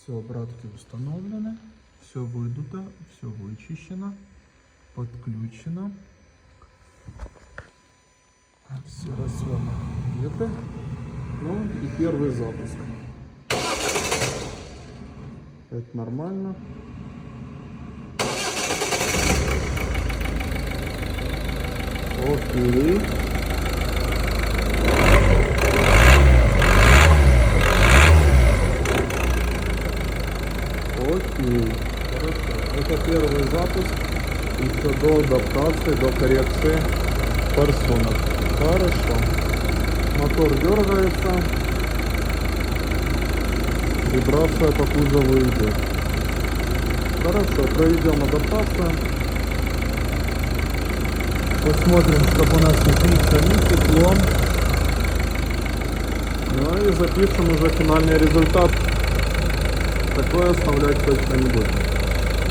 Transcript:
Все, обратки установлены, все выдуто, все вычищено, подключено. Все расъемы где-то. Ну и первый запуск. Это нормально. Окей. Окей. Хорошо. Это первый запуск. Еще до адаптации, до коррекции форсунок. Хорошо. Мотор дергается. Вибрация по кузову идет. Хорошо, проведем адаптацию. Посмотрим, чтобы у нас не пыльца, не тепло. Ну и запишем уже финальный результат. Такое оставлять точно не будем.